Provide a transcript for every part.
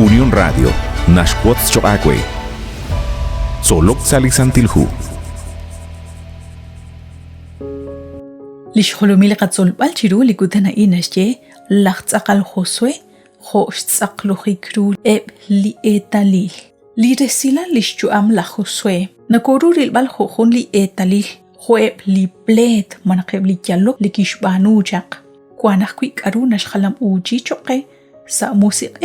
Unión Radio, Nashquots Choacue. Solok Salisantilhu. لشخلومي لقصول بالشرو لقدنا إنشجع لخت أقل خسوة خوش أقل خيكرو إب لإتاليل لرسيلا لشجو أم لخسوة نكورو للبال خوخون لإتاليل خو إب لبلاد منقب لجلو لكيشبانو جاق كوانخ كويك أرو نشخلم أوجي چوقي سا موسيق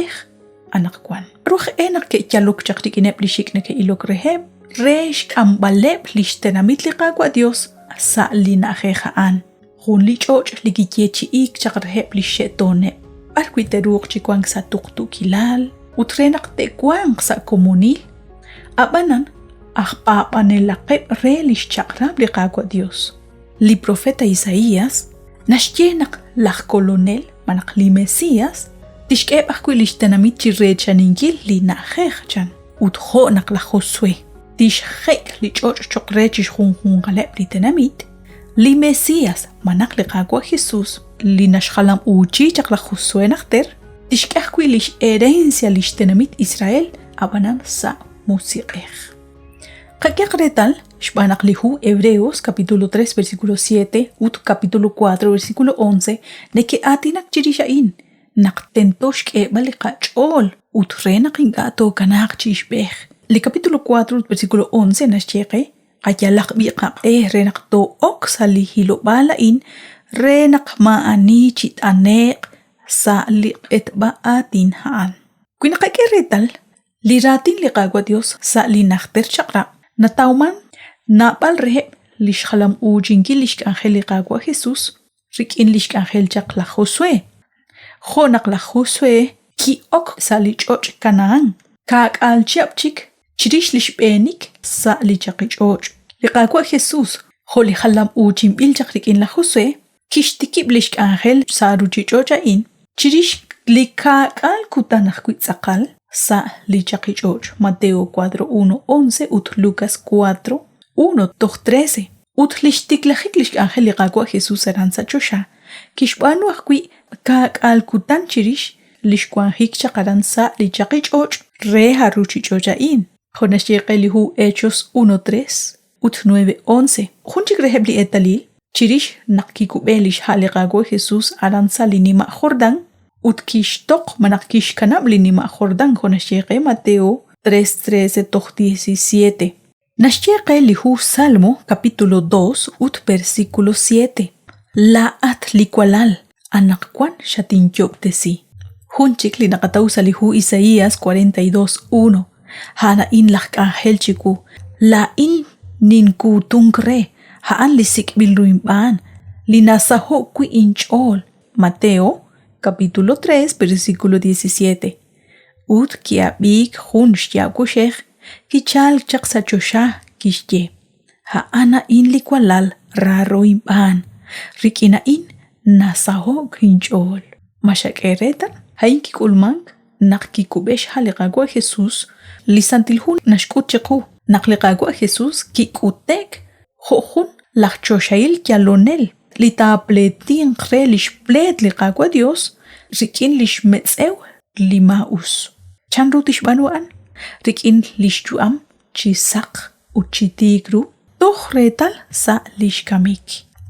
أنقوان روخ إنك كيجلوك جاق لكينب لشيكنك إلوك رهب ريش كام بالب لشتناميت لقاقوا ديوس سا لناخيخان خون لي جوج لجيجي إيك جغرهب لشيطونب أركوي تروق جيكوانك سا توقتو كيلال وترينق تيكوانك سا كومونيل أبانان أخبابان اللقب ريليش جغراب لقاقوا ديوس لي بروفيتا إساياس نشجينق لخ كولونيل منق لي مسياس تشكيب أخكوي لشتناميت جيريجا نينجيل لناخيخ جان وتخونق لخوسوي تيش خيك لجوج شقريجيش خون غلاب لتناميت لي مسياس منق لقاقوا خيسوس لنشخلام أوجيجاق لخوسوي نختر تشك أخكوي ليش إيرينسيا ليش تناميت إسرائيل أبانان سا موسيقيخ قاقيا قريتال شبانق ليهو Hebreos capítulo 3 versículo 7 ut capítulo 4 versículo 11 neke atinak chirishain naqtentosh k'eba liqach'ol ut renaq ingato kanaq chishbej li capítulo 4 versículo 11 nashcheqe ayalaq biqaqe renaq to oksa li hilobalain renaq ma'ani chitaneq sa liqet ba'atin haan kuinaqake retal li ratin liqagwa Dios sa li nakhter chaqra natauman nabal reheb lish khalam ujinki lish kanjel liqagwa Jesus rikin lish kanjel chaqla Josué khonaq la Josué ki ok sa li choch Canaan kak al chapchik chirish lish benik sa li chaqichoch liqagwa Jesus kholi khalam ujin bil chaqrikin la Josué kishtikib lish kanjel sa rujichocha in chirish likakal kutanaq kuitsaqal sa li chaqichoch Mateo 4:1-11 ut Lucas 4:1-13 ut lishtiklajik lish kanjel liqagwa Jesus aransa chosha kishbanu akui kakal kutan chirish lish kwanjik chaqaran sa li chaqichoch re haruchichocha in khonashieqelihu Hechos 1:3 ut 9:11 khunchik rehebli etalil chirish naqkikubelish haliqagwa Jesus aransa linima Jordan ut kishtoq manak kishkanab linima Jordan khonashieqe Mateo 3:13-17 nashieqe lihu Salmo capítulo 2 ut versículo 7 la at likwalal anakwan shatinjok tesi hunchik linaqatawsa lihu Isaías 42:1 hana in lak angel chiku la in ninku tungre haan lisik bilruimban linasaho kui inchol Mateo capítulo 3 versículo 17 ut kiabik hunch yakushech kichal chaqsachosha kishye haana in likwalal raroimban rikina in nasaho kinchol mashakereta hainki kulmank naqki kubesh haliqagwa Jesus lisantilhun nashkuchequ naqliqagwa Jesus kikutek khokhun lachoshail kyalonel litapletin krelish plet liqagwa Dios rikin lish metsew limaus chanrutish banuan rikin lishjuam chisaq uchitigru tohretal sa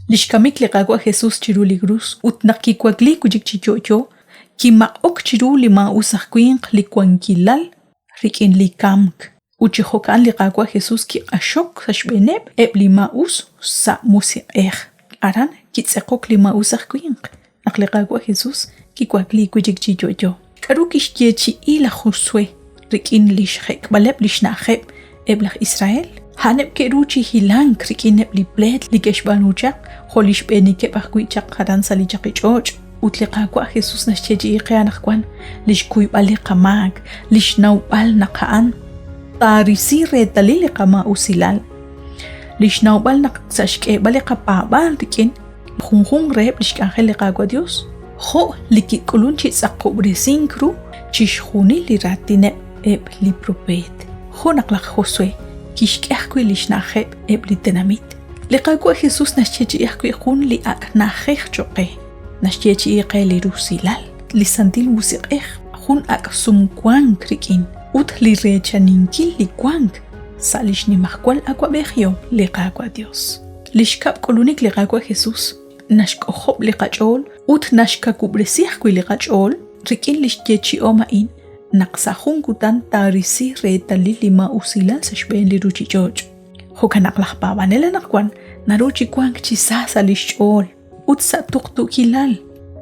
lishkamik liqagwa Jesus chiruligrus utnaqki kwagli kujikchichocho kima ok chiru limaus aqquin likwankilal rikin likamk uchihokan liqagwa Jesus ki ashok sashbeneb eb limaus sa musiqej aran kitseqok limaus aqquin naqliqagwa Jesus ki kwagli kujikchichocho karukish yechi ila Josué rikin lishkhek baleb lishnaqeb eblach Israel haneb keruchi hilan krikineb li bled ligeshbanucha kholish benike baqwichaq qadan sali chaqichoch utliqagwa Jesus nashcheji iqianaqwan lishkuy baliqamag lishnaw bal naqan tarisi retalil qama usilal lishnaw bal naqsashke baliqapabal rikin khunkhun reb lishkanjel liqagwa Dios kho likikulunchi tsaqobresinkru chishkhuni liratine eb li propet khonaqla Josué kishk'aqwi lishnaqeb eb litenamit liqagwa Jesus nashcheji iqwi khun li aknajej choqe nashcheji iqe li rusilal lisantil musiqej Jun ak sum kuang krikin. Ut li recha ninkil li kuang. Salish ni mahkwal aqua begio li qaqua Dios. Lishkap kolunik li qaqua Jesús. Nashko hop li qachol. Ut nashka kubresih li qachol. Rikin lish yechi oma in. Naqsahun kutan tarisi retali lima usilan sa shben li ruchi joj. Hukanak lahpabanela nakwan. Naruchi kuang chisasa lishol. Ut sa tuktu kilal.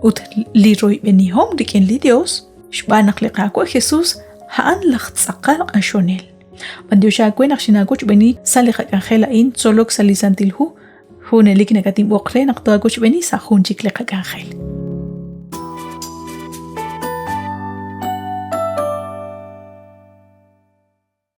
Ut li roy benihom rikin li Dios. Shbanak li qaqua Jesús. Haan laxtzaqal ashonel. Mandiusha kwenak shinakuch beni salika kanjela in solok salisantilhu. Hunelik negatim okre naktoakuch beni sa hunchik le kanjel.